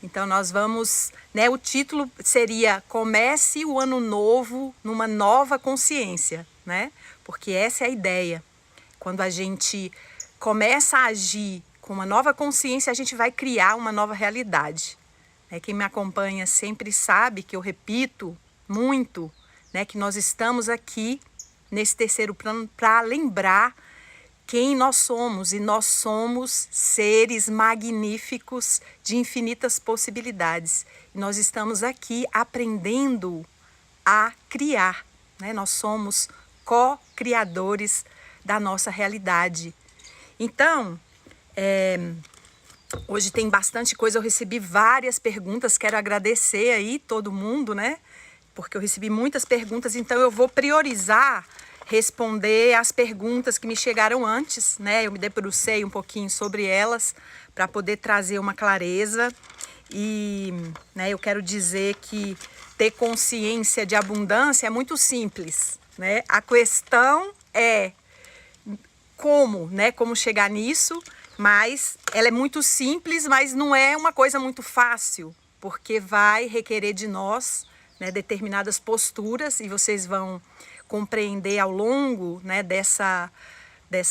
Então nós vamos, né, o título seria Comece o Ano Novo numa Nova Consciência, né? Porque essa é a ideia. Quando a gente começa a agir com uma nova consciência, a gente vai criar uma nova realidade. Quem me acompanha sempre sabe que eu repito muito, né, que nós estamos aqui nesse terceiro plano para lembrar quem nós somos, e nós somos seres magníficos de infinitas possibilidades. E nós estamos aqui aprendendo a criar, né? Nós somos co-criadores da nossa realidade. Então, hoje tem bastante coisa, eu recebi várias perguntas, quero agradecer aí todo mundo, né? Porque eu recebi muitas perguntas, então eu vou priorizar responder as perguntas que me chegaram antes, né? Eu me debrucei um pouquinho sobre elas para poder trazer uma clareza e, né, eu quero dizer que ter consciência de abundância é muito simples, né? A questão é como, né? Como chegar nisso, mas ela é muito simples, mas não é uma coisa muito fácil, porque vai requerer de nós, né, determinadas posturas, e vocês vão compreender ao longo, né, dessa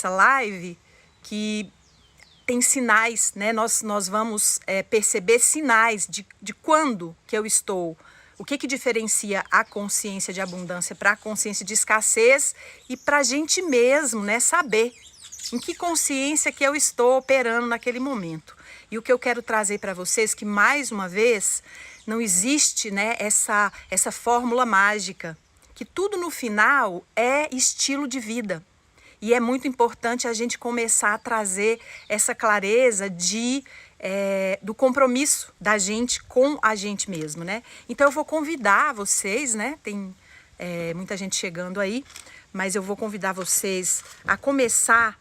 live que tem sinais, né? Nós vamos perceber sinais de quando que eu estou, o que diferencia a consciência de abundância para a consciência de escassez e para a gente mesmo, né, saber em que consciência que eu estou operando naquele momento. E o que eu quero trazer para vocês que, mais uma vez, não existe, né, essa fórmula mágica, que tudo no final é estilo de vida. E é muito importante a gente começar a trazer essa clareza do compromisso da gente com a gente mesmo, né? Então eu vou convidar vocês, né? Tem muita gente chegando aí, mas eu vou convidar vocês a começar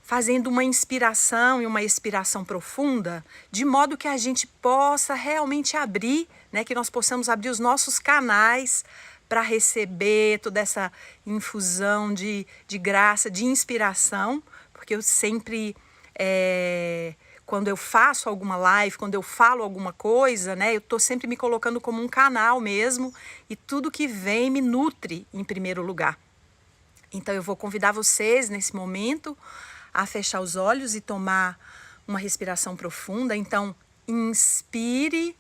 fazendo uma inspiração e uma expiração profunda, de modo que a gente possa realmente abrir, né? Que nós possamos abrir os nossos canais para receber toda essa infusão de graça, de inspiração, porque eu sempre, quando eu faço alguma live, quando eu falo alguma coisa, né, eu estou sempre me colocando como um canal mesmo, e tudo que vem me nutre em primeiro lugar. Então eu vou convidar vocês nesse momento a fechar os olhos e tomar uma respiração profunda. Então, inspire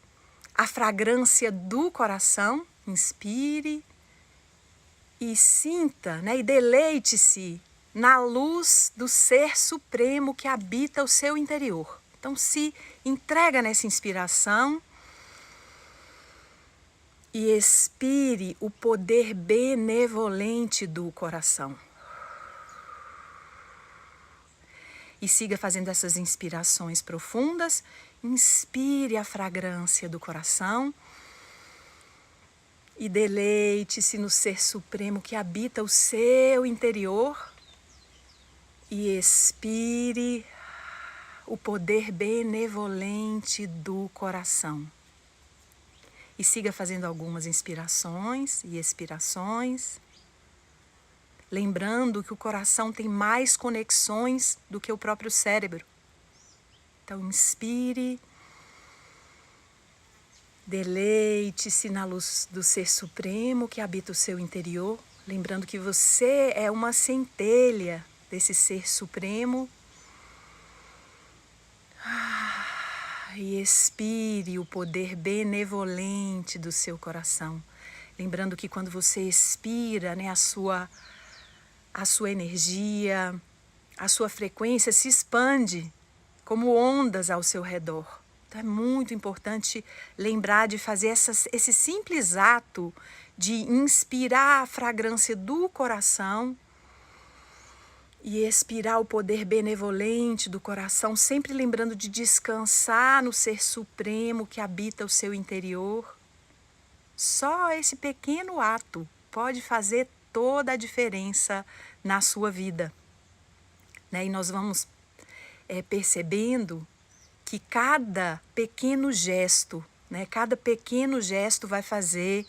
a fragrância do coração. Inspire e sinta, né, e deleite-se na luz do Ser Supremo que habita o seu interior. Então se entrega nessa inspiração e expire o poder benevolente do coração. E siga fazendo essas inspirações profundas. Inspire a fragrância do coração. E deleite-se no Ser Supremo que habita o seu interior. E expire o poder benevolente do coração. E siga fazendo algumas inspirações e expirações. Lembrando que o coração tem mais conexões do que o próprio cérebro. Então, inspire. Deleite-se na luz do Ser Supremo que habita o seu interior, lembrando que você é uma centelha desse Ser Supremo. E expire o poder benevolente do seu coração, lembrando que quando você expira, né, a sua energia, a sua frequência se expande como ondas ao seu redor. Então é muito importante lembrar de fazer esse simples ato de inspirar a fragrância do coração e expirar o poder benevolente do coração, sempre lembrando de descansar no Ser Supremo que habita o seu interior. Só esse pequeno ato pode fazer toda a diferença na sua vida, né? E nós vamos percebendo que cada pequeno gesto, né, cada pequeno gesto vai fazer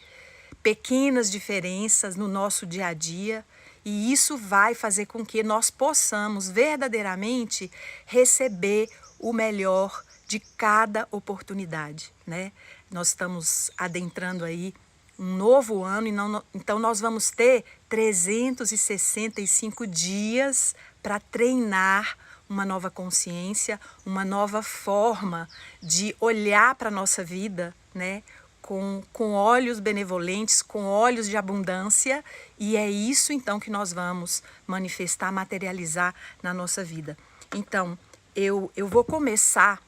pequenas diferenças no nosso dia a dia, e isso vai fazer com que nós possamos verdadeiramente receber o melhor de cada oportunidade, né? Nós estamos adentrando aí um novo ano, então nós vamos ter 365 dias para treinar uma nova consciência, uma nova forma de olhar para a nossa vida, né? Com olhos benevolentes, com olhos de abundância, e é isso então que nós vamos manifestar, materializar na nossa vida. Então, eu vou começar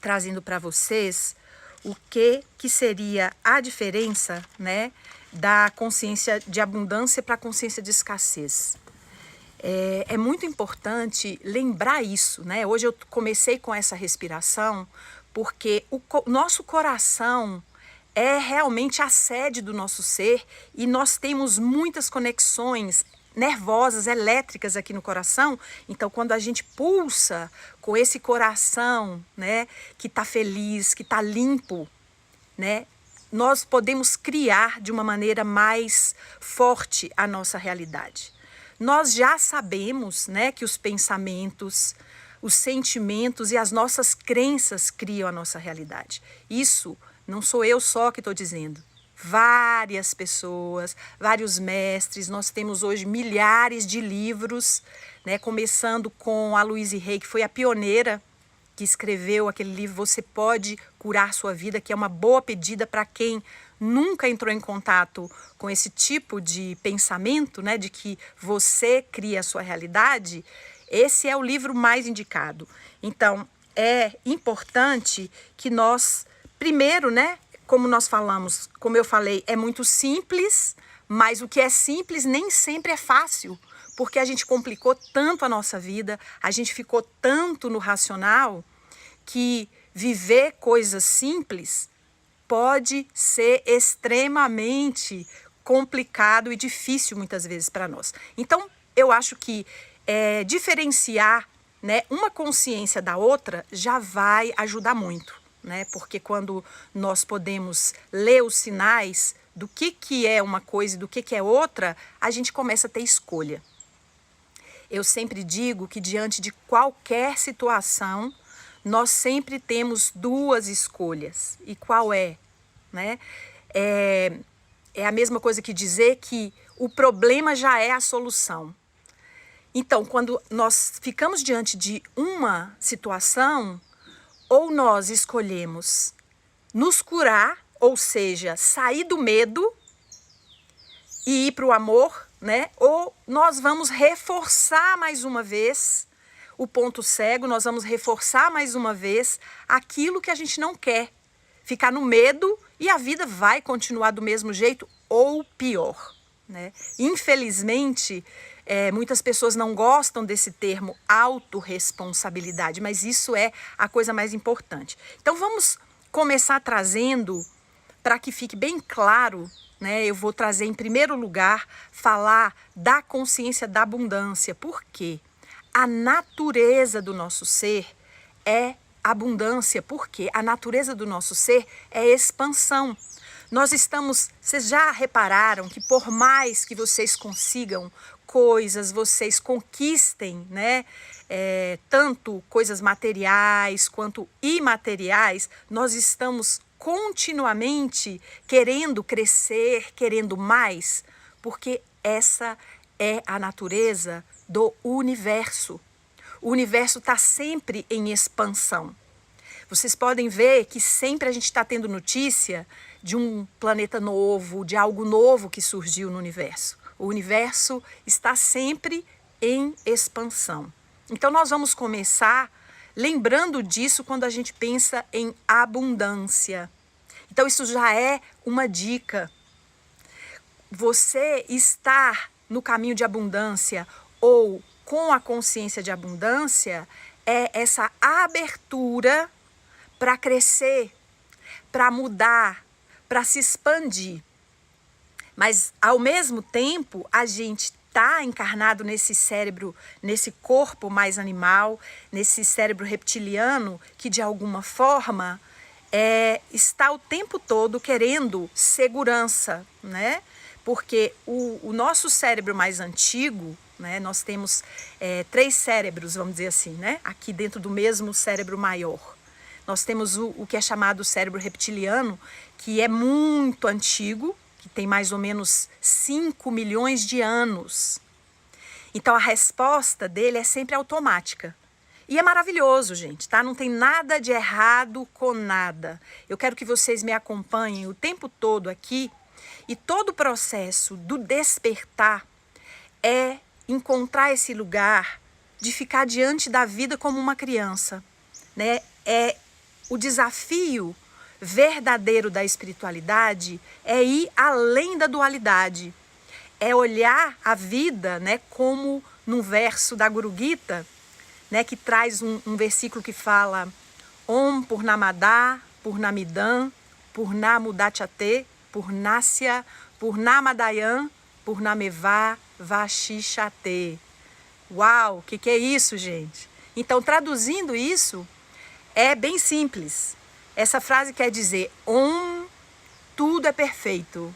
trazendo para vocês o que seria a diferença, né, da consciência de abundância para a consciência de escassez. É muito importante lembrar isso, né? Hoje eu comecei com essa respiração porque o nosso coração é realmente a sede do nosso ser e nós temos muitas conexões nervosas, elétricas aqui no coração. Então, quando a gente pulsa com esse coração, né, que está feliz, que está limpo, né, nós podemos criar de uma maneira mais forte a nossa realidade. Nós já sabemos, né, que os pensamentos, os sentimentos e as nossas crenças criam a nossa realidade. Isso não sou eu só que estou dizendo. Várias pessoas, vários mestres, nós temos hoje milhares de livros, né, começando com a Louise Hay, que foi a pioneira que escreveu aquele livro Você Pode Curar Sua Vida, que é uma boa pedida para quem nunca entrou em contato com esse tipo de pensamento, né, de que você cria a sua realidade. Esse é o livro mais indicado. Então, é importante que nós, primeiro, né, como nós falamos, como eu falei, é muito simples, mas o que é simples nem sempre é fácil, porque a gente complicou tanto a nossa vida, a gente ficou tanto no racional, que viver coisas simples pode ser extremamente complicado e difícil muitas vezes para nós. Então, eu acho que diferenciar, né, uma consciência da outra já vai ajudar muito, né? Porque quando nós podemos ler os sinais do que é uma coisa e do que é outra, a gente começa a ter escolha. Eu sempre digo que diante de qualquer situação, nós sempre temos duas escolhas. E qual é? Né? É a mesma coisa que dizer que o problema já é a solução. Então, quando nós ficamos diante de uma situação, ou nós escolhemos nos curar, ou seja, sair do medo e ir para o amor, né? Ou nós vamos reforçar mais uma vez o ponto cego, nós vamos reforçar mais uma vez aquilo que a gente não quer. Ficar no medo e a vida vai continuar do mesmo jeito ou pior, né? Infelizmente, muitas pessoas não gostam desse termo autorresponsabilidade, mas isso é a coisa mais importante. Então vamos começar trazendo, para que fique bem claro, né? Eu vou trazer em primeiro lugar, falar da consciência da abundância. Por quê? A natureza do nosso ser é abundância, porque a natureza do nosso ser é expansão. Vocês já repararam que por mais que vocês consigam coisas, vocês conquistem, né, tanto coisas materiais quanto imateriais, nós estamos continuamente querendo crescer, querendo mais, porque essa é a natureza do universo. O universo está sempre em expansão. Vocês podem ver que sempre a gente está tendo notícia de um planeta novo, de algo novo que surgiu no universo. O universo está sempre em expansão. Então nós vamos começar lembrando disso quando a gente pensa em abundância. Então isso já é uma dica. Você estar no caminho de abundância ou com a consciência de abundância é essa abertura para crescer, para mudar, para se expandir. Mas, ao mesmo tempo, a gente está encarnado nesse cérebro, nesse corpo mais animal, nesse cérebro reptiliano, que de alguma forma está o tempo todo querendo segurança, né? Porque o nosso cérebro mais antigo, né, nós temos 3 cérebros, vamos dizer assim, né, aqui dentro do mesmo cérebro maior. Nós temos o que é chamado cérebro reptiliano, que é muito antigo, que tem mais ou menos 5 milhões de anos. Então a resposta dele é sempre automática. E é maravilhoso, gente, tá? Não tem nada de errado com nada. Eu quero que vocês me acompanhem o tempo todo aqui. E todo o processo do despertar é encontrar esse lugar de ficar diante da vida como uma criança, né? É o desafio verdadeiro da espiritualidade é ir além da dualidade. É olhar a vida, né, como num verso da Guru Gita, né, que traz um versículo que fala Om Purnamada, Purnamidam, Purnamudachyate, Purnasya, Purnamadayan, Purnameva, Vashishate. Uau, o que é isso, gente? Então, traduzindo isso, é bem simples. Essa frase quer dizer Om, tudo é perfeito.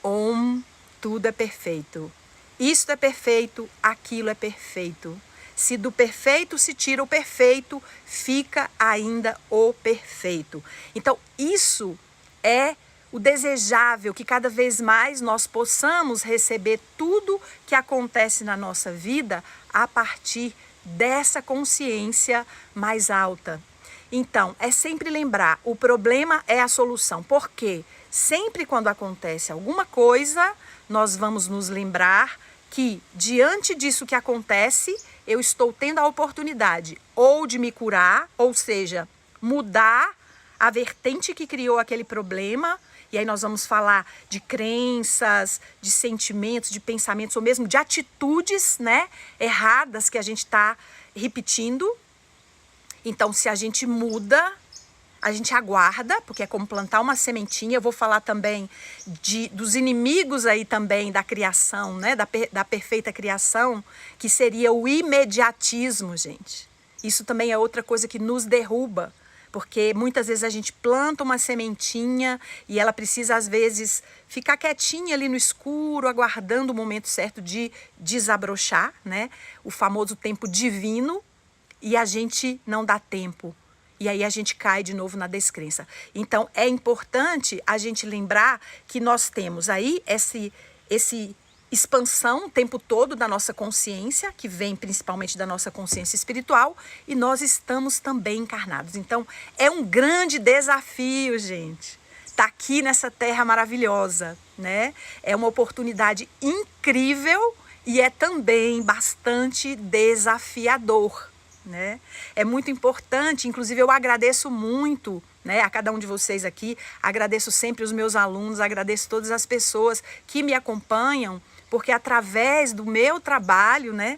Om, tudo é perfeito. Isto é perfeito, aquilo é perfeito. Se do perfeito se tira o perfeito, fica ainda o perfeito. Então, isso é o desejável, que cada vez mais nós possamos receber tudo que acontece na nossa vida a partir dessa consciência mais alta. Então, é sempre lembrar, o problema é a solução. Por quê? Sempre quando acontece alguma coisa, nós vamos nos lembrar que diante disso que acontece, eu estou tendo a oportunidade ou de me curar, ou seja, mudar a vertente que criou aquele problema. E aí nós vamos falar de crenças, de sentimentos, de pensamentos, ou mesmo de atitudes, né, erradas que a gente está repetindo. Então, se a gente muda, a gente aguarda, porque é como plantar uma sementinha. Eu vou falar também dos inimigos aí também da criação, né, da perfeita criação, que seria o imediatismo, gente. Isso também é outra coisa que nos derruba. Porque muitas vezes a gente planta uma sementinha e ela precisa, às vezes, ficar quietinha ali no escuro, aguardando o momento certo de desabrochar, né? O famoso tempo divino, e a gente não dá tempo. E aí a gente cai de novo na descrença. Então, é importante a gente lembrar que nós temos aí esse expansão o tempo todo da nossa consciência, que vem principalmente da nossa consciência espiritual, e nós estamos também encarnados. Então, é um grande desafio, gente, tá aqui nessa terra maravilhosa, né? É uma oportunidade incrível e é também bastante desafiador, né? É muito importante, inclusive eu agradeço muito, né, a cada um de vocês aqui, agradeço sempre os meus alunos, agradeço todas as pessoas que me acompanham, porque através do meu trabalho, né,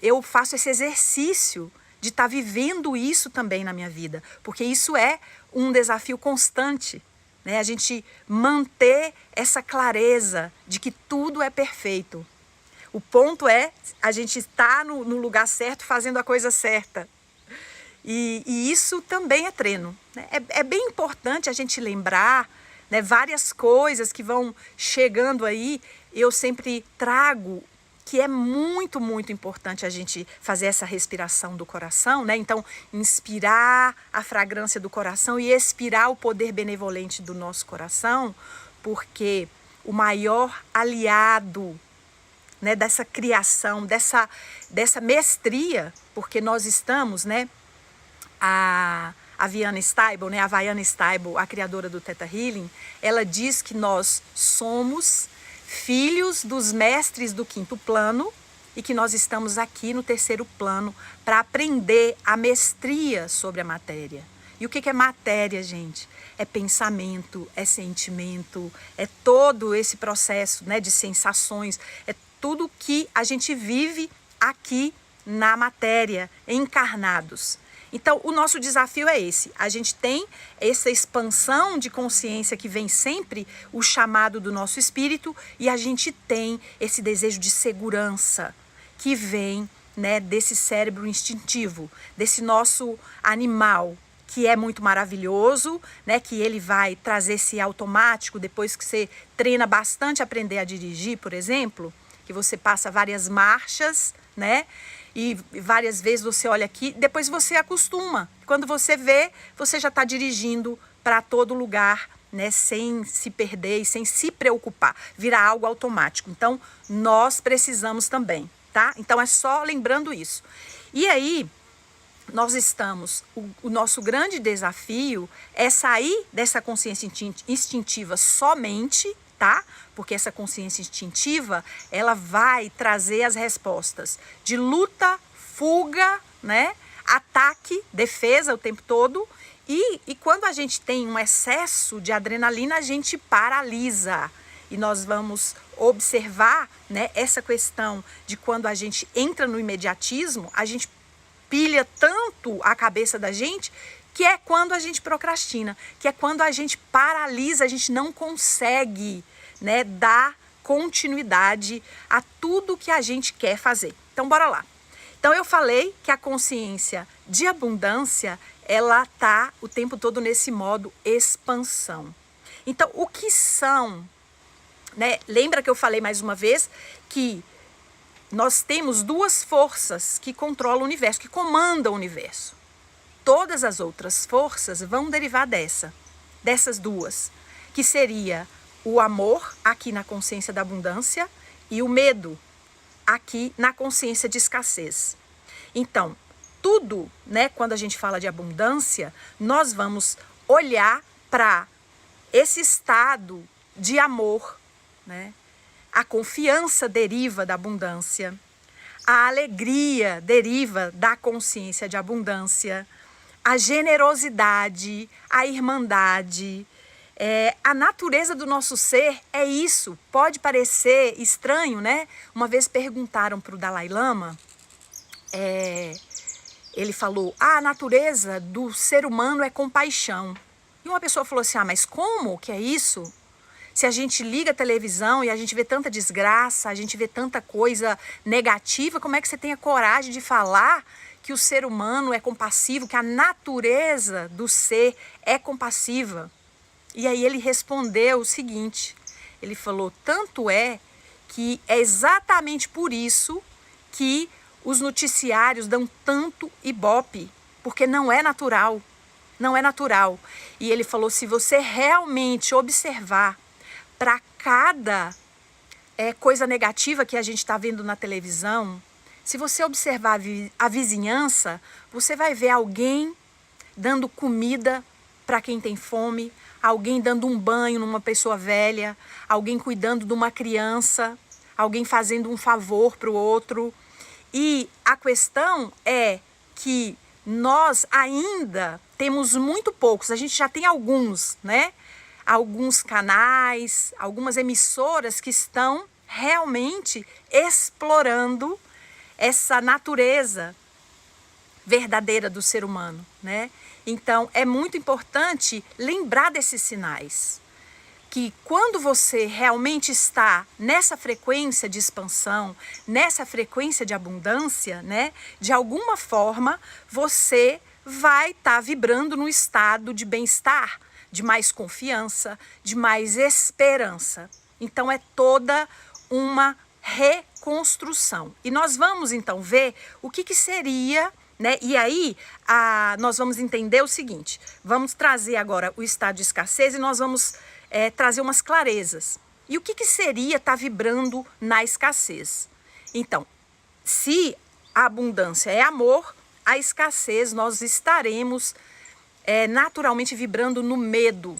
eu faço esse exercício de estar vivendo isso também na minha vida, porque isso é um desafio constante, né, a gente manter essa clareza de que tudo é perfeito. O ponto é a gente estar no lugar certo, fazendo a coisa certa. E isso também é treino, né? É bem importante a gente lembrar, né, várias coisas que vão chegando aí. Eu sempre trago que é muito, muito importante a gente fazer essa respiração do coração, né? Então, inspirar a fragrância do coração e expirar o poder benevolente do nosso coração, porque o maior aliado, né, dessa criação, dessa mestria, porque nós estamos, né, a Viviane Stable, né, a Viviane Stable, a criadora do Theta Healing, ela diz que nós somos filhos dos mestres do 5º plano e que nós estamos aqui no 3º plano para aprender a mestria sobre a matéria. E o que é matéria, gente? É pensamento, é sentimento, é todo esse processo, né, de sensações, é tudo que a gente vive aqui na matéria, encarnados. Então, o nosso desafio é esse. A gente tem essa expansão de consciência que vem sempre, o chamado do nosso espírito, e a gente tem esse desejo de segurança que vem, né, desse cérebro instintivo, desse nosso animal, que é muito maravilhoso, né, que ele vai trazer esse automático depois que você treina bastante a aprender a dirigir, por exemplo, que você passa várias marchas, né? e várias vezes você olha aqui, depois você acostuma. Quando você vê, você já está dirigindo para todo lugar, né, sem se perder e sem se preocupar, vira algo automático. Então, nós precisamos também, tá? Então, é só lembrando isso. E aí, nós estamos, o nosso grande desafio é sair dessa consciência instintiva somente, tá? Porque essa consciência instintiva, ela vai trazer as respostas de luta, fuga, né? Ataque, defesa o tempo todo. E quando a gente tem um excesso de adrenalina, a gente paralisa. E nós vamos observar, né, essa questão de quando a gente entra no imediatismo, a gente pilha tanto a cabeça da gente, que é quando a gente procrastina, que é quando a gente paralisa, a gente não consegue, né, dar continuidade a tudo que a gente quer fazer. Então, bora lá. Então, eu falei que a consciência de abundância, ela tá o tempo todo nesse modo expansão. Então, o que são, né? Lembra que eu falei mais uma vez que nós temos duas forças que controlam o universo, que comandam o universo. Todas as outras forças vão derivar dessas duas, que seria o amor aqui na consciência da abundância e o medo aqui na consciência de escassez. Então, tudo, né, quando a gente fala de abundância, nós vamos olhar para esse estado de amor, né? A confiança deriva da abundância, a alegria deriva da consciência de abundância, a generosidade, a irmandade, a natureza do nosso ser é isso. Pode parecer estranho, né? Uma vez perguntaram para o Dalai Lama, ele falou, a natureza do ser humano é compaixão. E uma pessoa falou assim, mas como que é isso? Se a gente liga a televisão e a gente vê tanta desgraça, a gente vê tanta coisa negativa, como é que você tem a coragem de falar que o ser humano é compassivo, que a natureza do ser é compassiva? E aí ele respondeu o seguinte, ele falou, tanto é que é exatamente por isso que os noticiários dão tanto ibope, porque não é natural, não é natural. E ele falou, se você realmente observar para cada coisa negativa que a gente está vendo na televisão, se você observar a vizinhança, você vai ver alguém dando comida para quem tem fome, alguém dando um banho numa pessoa velha, alguém cuidando de uma criança, alguém fazendo um favor para o outro. E a questão é que nós ainda temos muito poucos, a gente já tem alguns, né? Alguns canais, algumas emissoras que estão realmente explorando essa natureza verdadeira do ser humano, né? Então, é muito importante lembrar desses sinais. Que quando você realmente está nessa frequência de expansão, nessa frequência de abundância, né? De alguma forma, você vai estar vibrando no estado de bem-estar, de mais confiança, de mais esperança. Então, é toda uma reconstrução. E nós vamos, então, ver o que seria, né? E aí, nós vamos entender o seguinte, vamos trazer agora o estado de escassez e nós vamos trazer umas clarezas. E o que seria estar vibrando na escassez? Então, se a abundância é amor, a escassez nós estaremos naturalmente vibrando no medo,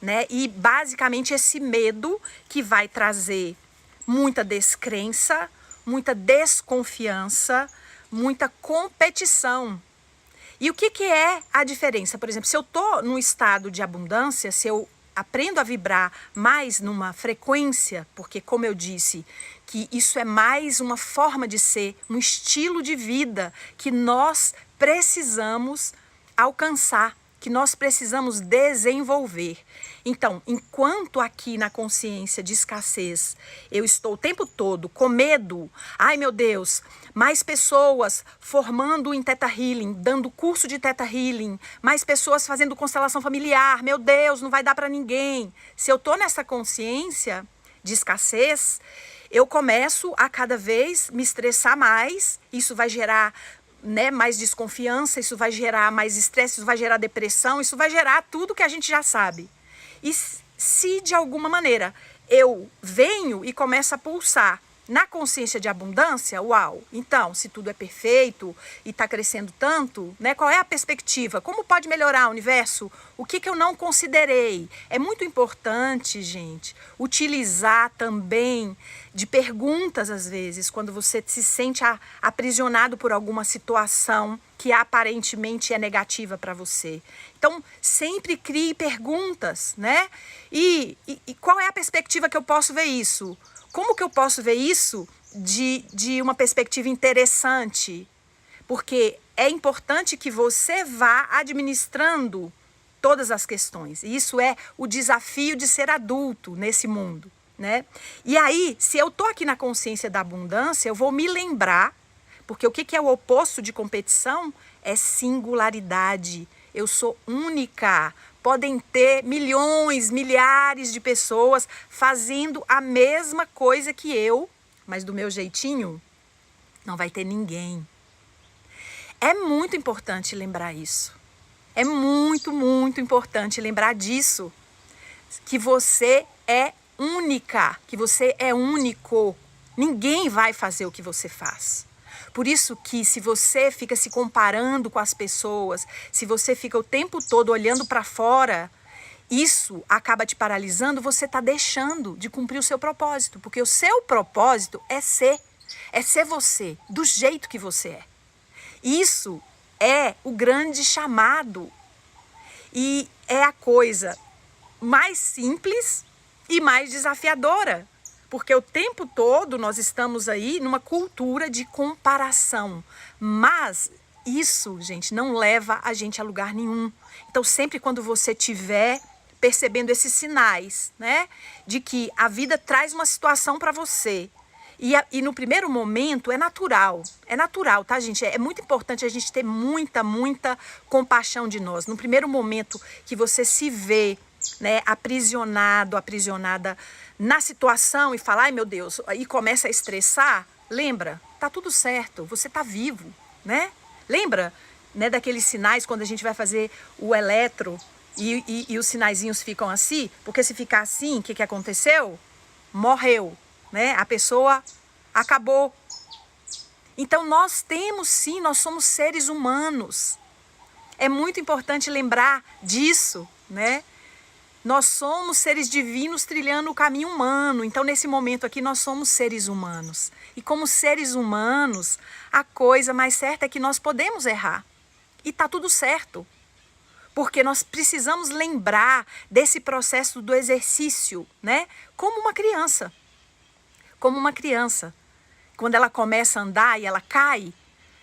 né? E basicamente esse medo que vai trazer muita descrença, muita desconfiança, muita competição. E o que é a diferença? Por exemplo, se eu estou num estado de abundância, se eu aprendo a vibrar mais numa frequência, porque como eu disse, que isso é mais uma forma de ser, um estilo de vida que nós precisamos alcançar, que nós precisamos desenvolver. Então, enquanto aqui na consciência de escassez, eu estou o tempo todo com medo, ai meu Deus, mais pessoas formando em Theta Healing, dando curso de Theta Healing, mais pessoas fazendo constelação familiar, meu Deus, não vai dar para ninguém. Se eu estou nessa consciência de escassez, eu começo a cada vez me estressar mais, isso vai gerar, né, mais desconfiança, isso vai gerar mais estresse, isso vai gerar depressão, isso vai gerar tudo que a gente já sabe. E se de alguma maneira eu venho e começo a pulsar na consciência de abundância, uau, então, se tudo é perfeito e está crescendo tanto, né, qual é a perspectiva? Como pode melhorar o universo? O que eu não considerei? É muito importante, gente, utilizar também de perguntas, às vezes, quando você se sente aprisionado por alguma situação que aparentemente é negativa para você. Então, sempre crie perguntas, né? E qual é a perspectiva que eu posso ver isso? Como que eu posso ver isso de uma perspectiva interessante? Porque é importante que você vá administrando todas as questões. E isso é o desafio de ser adulto nesse mundo, né? E aí, se eu tô aqui na consciência da abundância, eu vou me lembrar, porque o que é o oposto de competição? É singularidade. Eu sou única. Podem ter milhões, milhares de pessoas fazendo a mesma coisa que eu, mas do meu jeitinho, não vai ter ninguém. É muito importante lembrar isso. É muito, muito importante lembrar disso. Que você é única, que você é único. Ninguém vai fazer o que você faz. Por isso que se você fica se comparando com as pessoas, se você fica o tempo todo olhando para fora, isso acaba te paralisando, você está deixando de cumprir o seu propósito. Porque o seu propósito é ser você, do jeito que você é. Isso é o grande chamado e é a coisa mais simples e mais desafiadora. Porque o tempo todo nós estamos aí numa cultura de comparação. Mas isso, gente, não leva a gente a lugar nenhum. Então, sempre quando você tiver percebendo esses sinais, né, de que a vida traz uma situação para você, e no primeiro momento é natural, tá, gente? É muito importante a gente ter muita, muita compaixão de nós. No primeiro momento que você se vê, né, aprisionado, aprisionada na situação e fala, ai meu Deus, e começa a estressar, lembra, tá tudo certo, você tá vivo, né? Lembra, né, daqueles sinais quando a gente vai fazer o eletro e os sinaizinhos ficam assim? Porque se ficar assim, o que aconteceu? Morreu, né? A pessoa acabou. Então nós temos sim, nós somos seres humanos. É muito importante lembrar disso, né? Nós somos seres divinos trilhando o caminho humano. Então, nesse momento aqui, nós somos seres humanos. E como seres humanos, a coisa mais certa é que nós podemos errar. E tá tudo certo. Porque nós precisamos lembrar desse processo do exercício, né? Como uma criança. Como uma criança. Quando ela começa a andar e ela cai,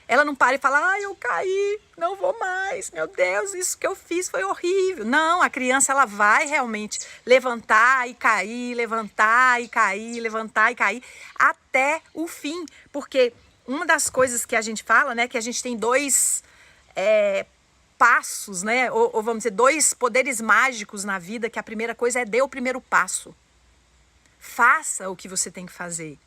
ela não para e fala, ai, eu caí, não vou mais, meu Deus, isso que eu fiz foi horrível. Não, a criança ela vai realmente levantar e cair, levantar e cair, levantar e cair, até o fim. Porque uma das coisas que a gente fala, né, que a gente tem dois passos, né, ou vamos dizer, dois poderes mágicos na vida, que a primeira coisa é dê o primeiro passo. Faça o que você tem que fazer.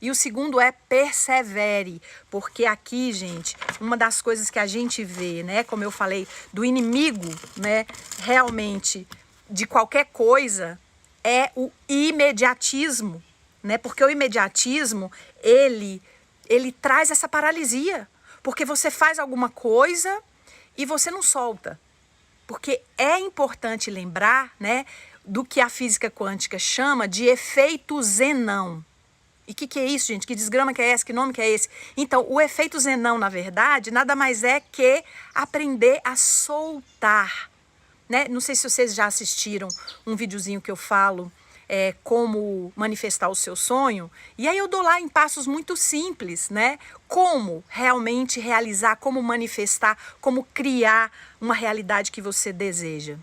E o segundo é persevere, porque aqui, gente, uma das coisas que a gente vê, né, como eu falei, do inimigo, né, realmente, de qualquer coisa, é o imediatismo, né, porque o imediatismo, ele traz essa paralisia, porque você faz alguma coisa e você não solta, porque é importante lembrar, né, do que a física quântica chama de efeito Zenão. E o que é isso, gente? Que desgrama que é esse? Que nome que é esse? Então, o efeito Zenão, na verdade, nada mais é que aprender a soltar, né? Não sei se vocês já assistiram um videozinho que eu falo como manifestar o seu sonho. E aí eu dou lá em passos muito simples, né? Como realmente realizar, como manifestar, como criar uma realidade que você deseja.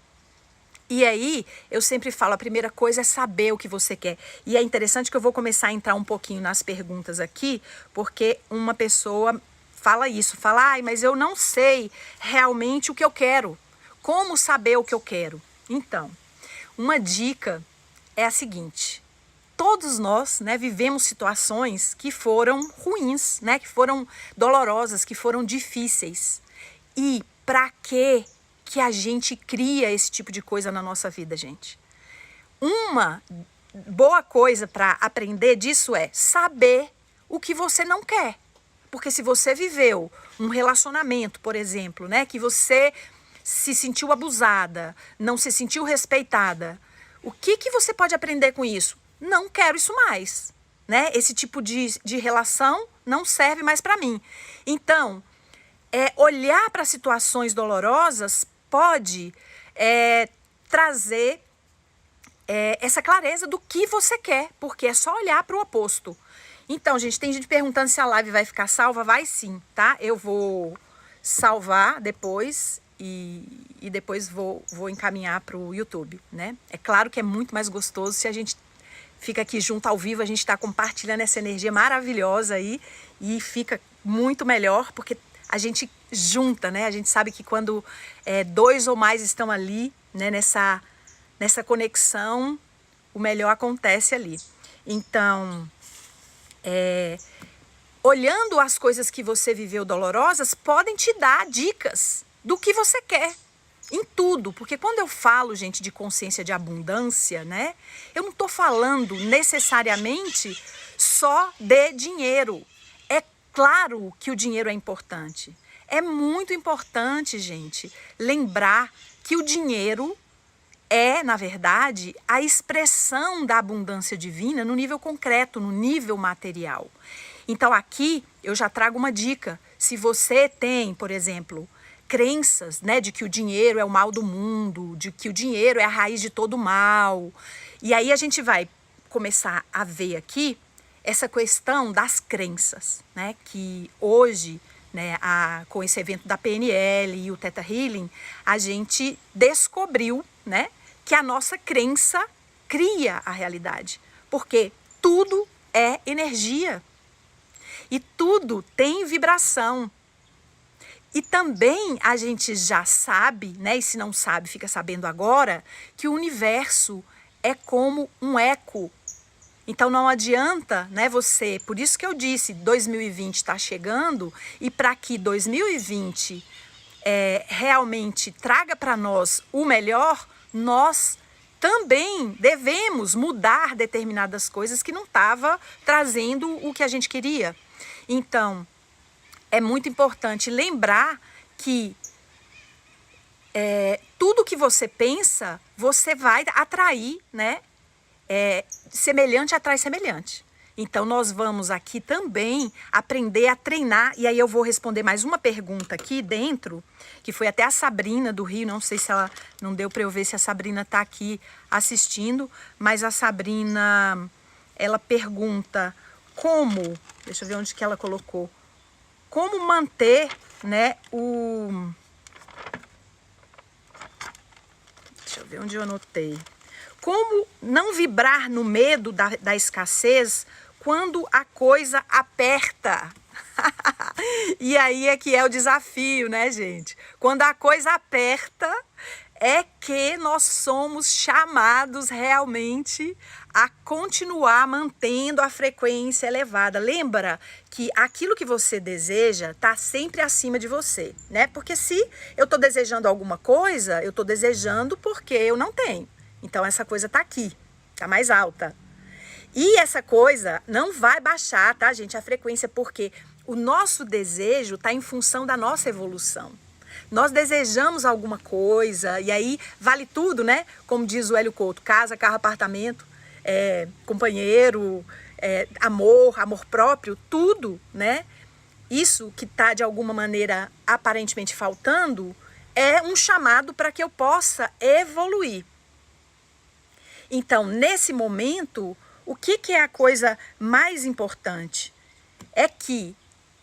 E aí, eu sempre falo, a primeira coisa é saber o que você quer. E é interessante que eu vou começar a entrar um pouquinho nas perguntas aqui, porque uma pessoa fala isso, fala, ai, mas eu não sei realmente o que eu quero. Como saber o que eu quero? Então, uma dica é a seguinte, todos nós, né, vivemos situações que foram ruins, né, que foram dolorosas, que foram difíceis. E para que a gente cria esse tipo de coisa na nossa vida, gente? Uma boa coisa para aprender disso é saber o que você não quer. Porque se você viveu um relacionamento, por exemplo, né, que você se sentiu abusada, não se sentiu respeitada, o que você pode aprender com isso? Não quero isso mais, né? Esse tipo de relação não serve mais para mim. Então, olhar para situações dolorosas pode trazer essa clareza do que você quer, porque é só olhar para o oposto. Então, gente, tem gente perguntando se a live vai ficar salva. Vai sim, tá? Eu vou salvar depois e depois vou encaminhar para o YouTube, né? É claro que é muito mais gostoso se a gente fica aqui junto ao vivo, a gente está compartilhando essa energia maravilhosa aí e fica muito melhor, porque a gente junta, né? A gente sabe que quando dois ou mais estão ali, né, nessa conexão, o melhor acontece ali. Então, olhando as coisas que você viveu dolorosas, podem te dar dicas do que você quer. Em tudo, porque quando eu falo, gente, de consciência de abundância, né? Eu não estou falando necessariamente só de dinheiro. É claro que o dinheiro é importante. É muito importante, gente, lembrar que o dinheiro na verdade, a expressão da abundância divina no nível concreto, no nível material. Então aqui eu já trago uma dica. Se você tem, por exemplo, crenças, né, de que o dinheiro é o mal do mundo, de que o dinheiro é a raiz de todo mal. E aí a gente vai começar a ver aqui essa questão das crenças, né, que hoje, né, com esse evento da PNL e o Theta Healing, a gente descobriu, né, que a nossa crença cria a realidade, porque tudo é energia e tudo tem vibração. E também a gente já sabe, né, e se não sabe, fica sabendo agora, que o universo é como um eco. Então não adianta, né, você, por isso que eu disse, 2020 está chegando, e para que 2020 realmente traga para nós o melhor, nós também devemos mudar determinadas coisas que não estavam trazendo o que a gente queria. Então, é muito importante lembrar que tudo que você pensa, você vai atrair, né? Semelhante atrai semelhante. Então, nós vamos aqui também aprender a treinar. E aí eu vou responder mais uma pergunta aqui dentro, que foi até a Sabrina do Rio. Não sei se ela... Não deu para eu ver se a Sabrina está aqui assistindo. Mas a Sabrina, ela pergunta como... Deixa eu ver onde que ela colocou. Como manter, né, Deixa eu ver onde eu anotei. Como não vibrar no medo da escassez quando a coisa aperta? E aí é que é o desafio, né, gente? Quando a coisa aperta, é que nós somos chamados realmente a continuar mantendo a frequência elevada. Lembra que aquilo que você deseja está sempre acima de você, né? Porque se eu estou desejando alguma coisa, eu estou desejando porque eu não tenho. Então essa coisa está aqui, está mais alta. E essa coisa não vai baixar, tá, gente? A frequência, porque o nosso desejo está em função da nossa evolução. Nós desejamos alguma coisa, e aí vale tudo, né? Como diz o Hélio Couto, casa, carro, apartamento, companheiro, amor próprio, tudo, né? Isso que está, de alguma maneira, aparentemente faltando, é um chamado para que eu possa evoluir. Então, nesse momento, o que é a coisa mais importante? É que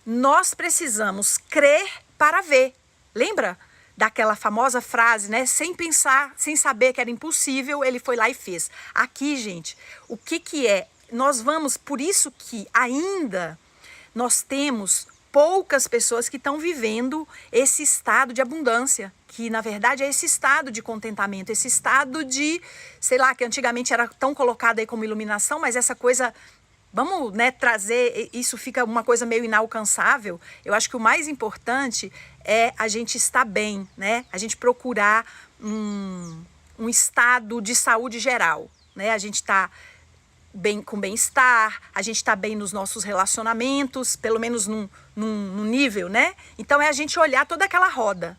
nós precisamos crer para ver. Lembra daquela famosa frase, né? Sem pensar, sem saber que era impossível, ele foi lá e fez. Aqui, gente, o que é? Nós vamos, por isso que ainda nós temos poucas pessoas que estão vivendo esse estado de abundância, que na verdade é esse estado de contentamento, esse estado de, sei lá, que antigamente era tão colocado aí como iluminação, mas essa coisa, vamos, né, trazer, isso fica uma coisa meio inalcançável. Eu acho que o mais importante é a gente estar bem, né? A gente procurar um estado de saúde geral, né? A gente está bem, com bem-estar, a gente está bem nos nossos relacionamentos, pelo menos num nível, né? Então é a gente olhar toda aquela roda.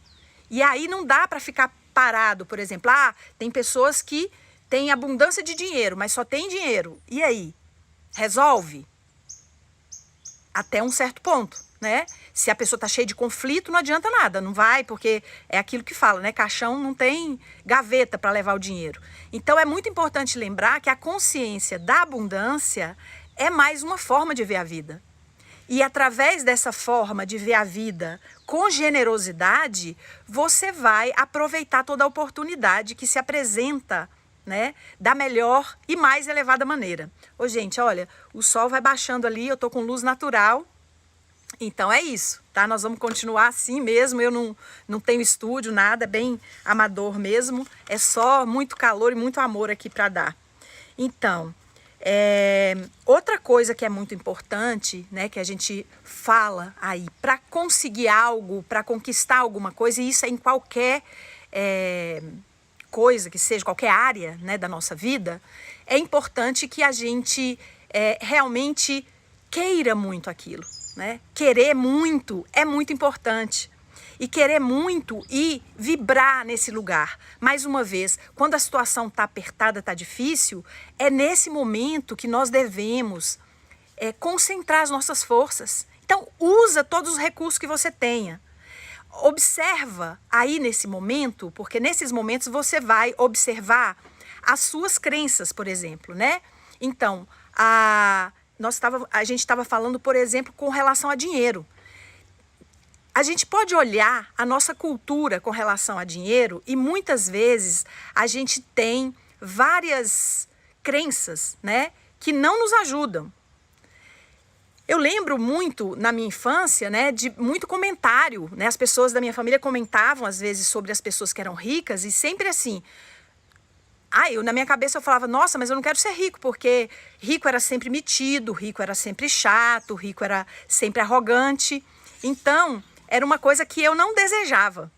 E aí não dá para ficar parado, por exemplo. Tem pessoas que têm abundância de dinheiro, mas só tem dinheiro. E aí? Resolve? Até um certo ponto, né? Se a pessoa está cheia de conflito, não adianta nada, não vai, porque é aquilo que fala, né? Caixão não tem gaveta para levar o dinheiro. Então é muito importante lembrar que a consciência da abundância é mais uma forma de ver a vida. E através dessa forma de ver a vida com generosidade, você vai aproveitar toda a oportunidade que se apresenta, né, da melhor e mais elevada maneira. Ô, gente, olha, o sol vai baixando ali, eu tô com luz natural. Então é isso, tá? Nós vamos continuar assim mesmo, eu não tenho estúdio, nada, é bem amador mesmo, é só muito calor e muito amor aqui para dar. Então, outra coisa que é muito importante, né, que a gente fala aí, para conseguir algo, para conquistar alguma coisa, e isso é em qualquer coisa que seja, qualquer área, né, da nossa vida, é importante que a gente realmente queira muito aquilo. Né? Querer muito é muito importante. E querer muito e vibrar nesse lugar. Mais uma vez, quando a situação está apertada, está difícil, é nesse momento que nós devemos concentrar as nossas forças. Então, usa todos os recursos que você tenha. Observa aí nesse momento, porque nesses momentos você vai observar as suas crenças, por exemplo, né? Então, a gente estava falando, por exemplo, com relação a dinheiro. A gente pode olhar a nossa cultura com relação a dinheiro e muitas vezes a gente tem várias crenças, né, que não nos ajudam. Eu lembro muito na minha infância, né, de muito comentário, né, as pessoas da minha família comentavam às vezes sobre as pessoas que eram ricas e sempre assim. Na minha cabeça eu falava, nossa, mas eu não quero ser rico, porque rico era sempre metido, rico era sempre chato, rico era sempre arrogante. Então, era uma coisa que eu não desejava.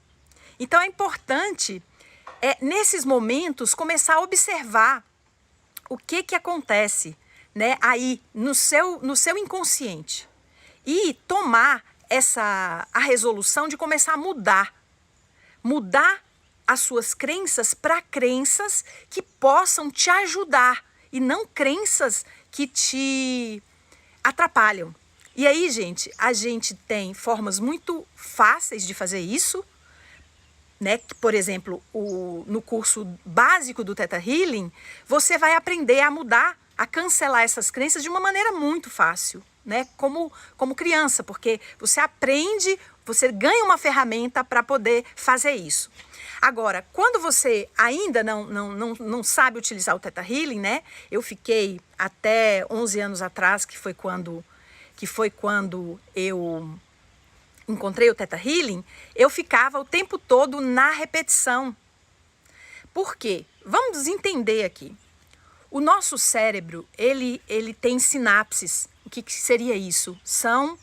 Então, é importante, nesses momentos, começar a observar o que acontece, né, aí no seu inconsciente. E tomar a resolução de começar a mudar as suas crenças para crenças que possam te ajudar e não crenças que te atrapalham. E aí, gente, a gente tem formas muito fáceis de fazer isso, né? Por exemplo, no curso básico do Theta Healing, você vai aprender a mudar, a cancelar essas crenças de uma maneira muito fácil, né? Como criança, porque você aprende, você ganha uma ferramenta para poder fazer isso. Agora, quando você ainda não sabe utilizar o Theta Healing, né? Eu fiquei até 11 anos atrás, que foi quando eu encontrei o Theta Healing, eu ficava o tempo todo na repetição. Por quê? Vamos entender aqui. O nosso cérebro, ele tem sinapses. O que seria isso? São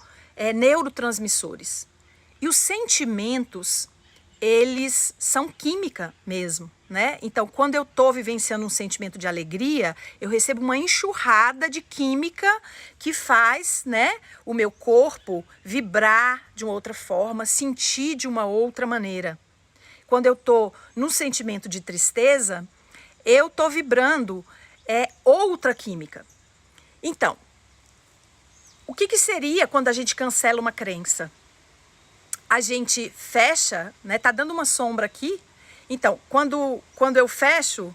neurotransmissores. E os sentimentos, eles são química mesmo, né? Então, quando eu estou vivenciando um sentimento de alegria, eu recebo uma enxurrada de química que faz, né, o meu corpo vibrar de uma outra forma, sentir de uma outra maneira. Quando eu estou no sentimento de tristeza, eu estou vibrando outra química. Então, o que seria quando a gente cancela uma crença? A gente fecha, né? Tá dando uma sombra aqui. Então, quando eu fecho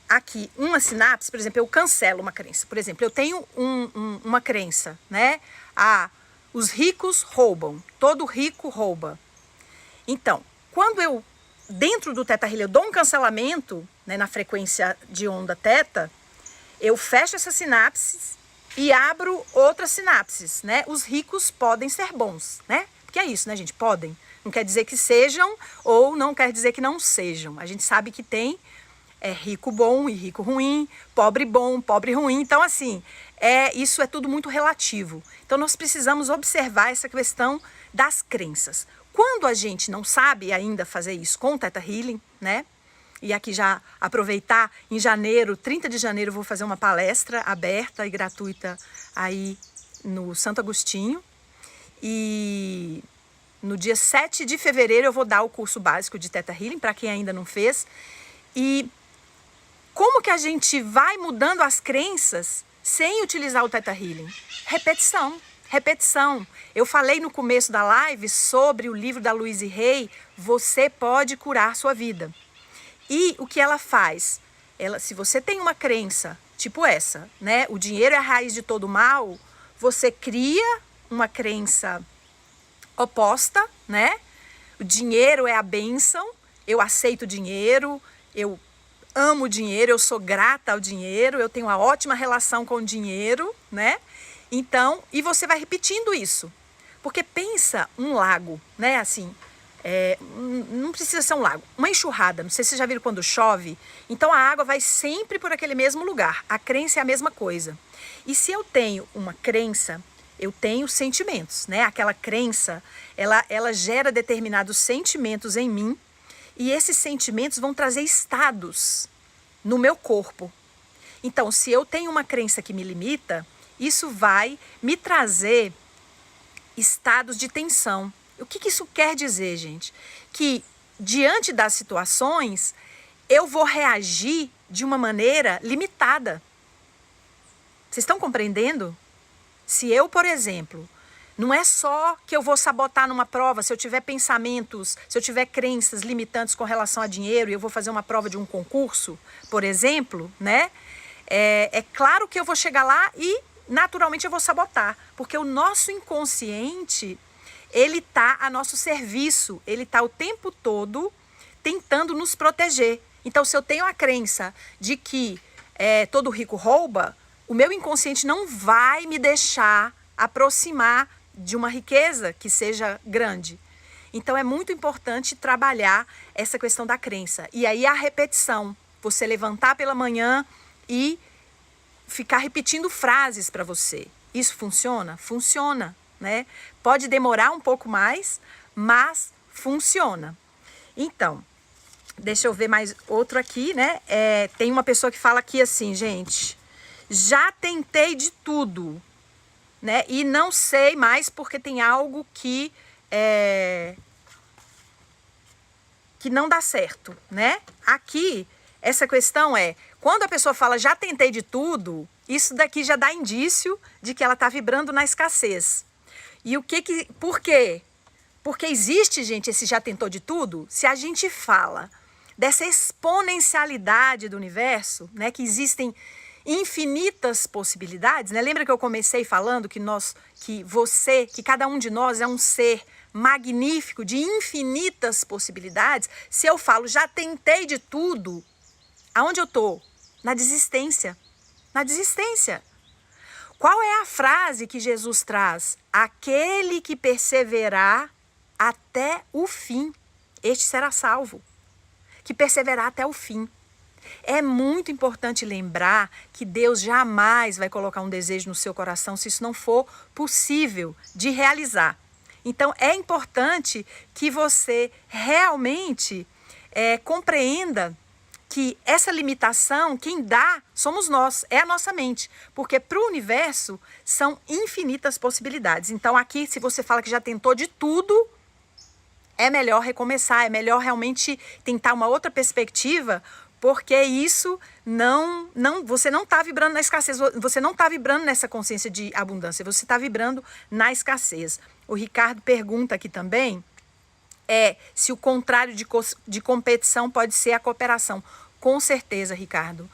aqui uma sinapse, por exemplo, eu cancelo uma crença. Por exemplo, eu tenho uma crença, né? Os ricos roubam, todo rico rouba. Então, quando eu, dentro do Theta Healing, eu dou um cancelamento, né, na frequência de onda teta, eu fecho essas sinapses e abro outras sinapses, né? Os ricos podem ser bons, né? Porque é isso, né, gente? Podem. Não quer dizer que sejam ou não quer dizer que não sejam. A gente sabe que tem rico bom e rico ruim, pobre bom, pobre ruim. Então, assim, isso é tudo muito relativo. Então, nós precisamos observar essa questão das crenças. Quando a gente não sabe ainda fazer isso com o Theta Healing, né? E aqui já aproveitar, em janeiro, 30 de janeiro, eu vou fazer uma palestra aberta e gratuita aí no Santo Agostinho. E no dia 7 de fevereiro eu vou dar o curso básico de Theta Healing, para quem ainda não fez. E como que a gente vai mudando as crenças sem utilizar o Theta Healing? Repetição, repetição. Eu falei no começo da live sobre o livro da Louise Hay, Você Pode Curar Sua Vida. E o que ela faz? Se você tem uma crença tipo essa, né? O dinheiro é a raiz de todo mal, você cria uma crença oposta, né? O dinheiro é a bênção, eu aceito dinheiro, eu amo dinheiro, eu sou grata ao dinheiro, eu tenho uma ótima relação com o dinheiro, né? Então, e você vai repetindo isso. Porque pensa um lago, né? Assim, não precisa ser um lago, uma enxurrada, não sei se vocês já viram quando chove, então a água vai sempre por aquele mesmo lugar, a crença é a mesma coisa. E se eu tenho uma crença, eu tenho sentimentos, né? Aquela crença, ela gera determinados sentimentos em mim, e esses sentimentos vão trazer estados no meu corpo. Então, se eu tenho uma crença que me limita, isso vai me trazer estados de tensão. O que isso quer dizer, gente? Que diante das situações, eu vou reagir de uma maneira limitada. Vocês estão compreendendo? Se eu, por exemplo, não é só que eu vou sabotar numa prova, se eu tiver pensamentos, se eu tiver crenças limitantes com relação a dinheiro e eu vou fazer uma prova de um concurso, por exemplo, né? É claro que eu vou chegar lá e naturalmente eu vou sabotar, porque o nosso inconsciente, ele está a nosso serviço, ele está o tempo todo tentando nos proteger. Então, se eu tenho a crença de que todo rico rouba, o meu inconsciente não vai me deixar aproximar de uma riqueza que seja grande. Então, é muito importante trabalhar essa questão da crença. E aí a repetição, você levantar pela manhã e ficar repetindo frases para você. Isso funciona? Funciona. Né? Pode demorar um pouco mais, mas funciona. Então, deixa eu ver mais outro aqui, né? Tem uma pessoa que fala aqui assim, gente, já tentei de tudo, né? E não sei mais porque tem algo que não dá certo, né? Aqui, essa questão quando a pessoa fala já tentei de tudo, isso daqui já dá indício de que ela está vibrando na escassez. E por quê? Porque existe, gente, esse já tentou de tudo? Se a gente fala dessa exponencialidade do universo, né, que existem infinitas possibilidades, né? Lembra que eu comecei falando que cada um de nós é um ser magnífico de infinitas possibilidades? Se eu falo já tentei de tudo, aonde eu tô? Na desistência. Na desistência. Qual é a frase que Jesus traz? Aquele que perseverar até o fim, este será salvo. Que perseverar até o fim. É muito importante lembrar que Deus jamais vai colocar um desejo no seu coração se isso não for possível de realizar. Então, é importante que você realmente compreenda que essa limitação, quem dá, somos nós, é a nossa mente. Porque para o universo são infinitas possibilidades. Então aqui, se você fala que já tentou de tudo, é melhor recomeçar, é melhor realmente tentar uma outra perspectiva, porque isso você não está vibrando na escassez, você não está vibrando nessa consciência de abundância, você está vibrando na escassez. O Ricardo pergunta aqui também, se o contrário de competição pode ser a cooperação. Com certeza, Ricardo.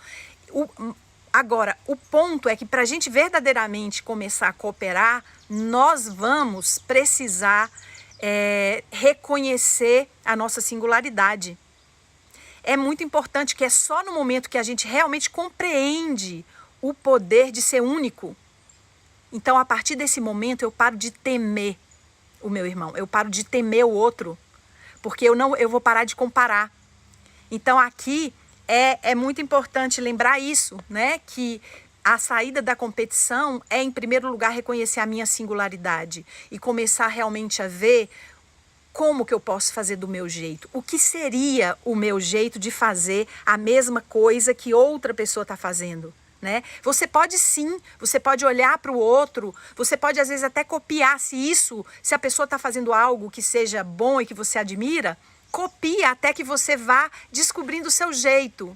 Agora, o ponto é que para a gente verdadeiramente começar a cooperar, nós vamos precisar reconhecer a nossa singularidade. É muito importante que é só no momento que a gente realmente compreende o poder de ser único, Então, a partir desse momento, eu paro de temer o meu irmão, eu paro de temer o outro, porque eu vou parar de comparar. Então, aqui é muito importante lembrar isso, né? Que a saída da competição é, em primeiro lugar, reconhecer a minha singularidade e começar realmente a ver como que eu posso fazer do meu jeito. O que seria o meu jeito de fazer a mesma coisa que outra pessoa está fazendo, né? Você pode sim, você pode olhar para o outro, você pode às vezes até copiar se a pessoa está fazendo algo que seja bom e que você admira, copia até que você vá descobrindo o seu jeito.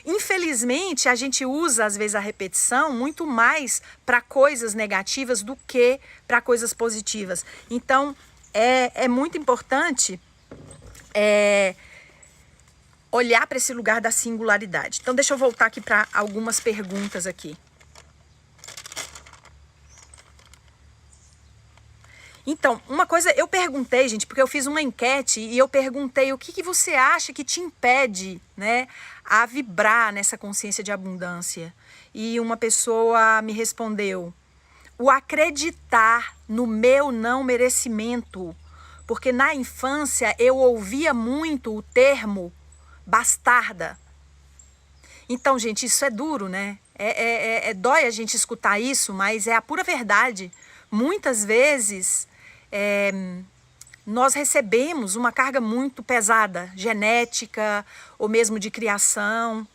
Infelizmente, a gente usa, às vezes, a repetição muito mais para coisas negativas do que para coisas positivas. Então, é muito importante olhar para esse lugar da singularidade. Então, deixa eu voltar aqui para algumas perguntas aqui. Então, uma coisa, eu perguntei, gente, porque eu fiz uma enquete e eu perguntei o que você acha que te impede, né, a vibrar nessa consciência de abundância. E uma pessoa me respondeu: o acreditar no meu não merecimento. Porque na infância eu ouvia muito o termo bastarda. Então, gente, isso é duro, né? Dói a gente escutar isso, mas é a pura verdade. Muitas vezes nós recebemos uma carga muito pesada, genética ou mesmo de criação,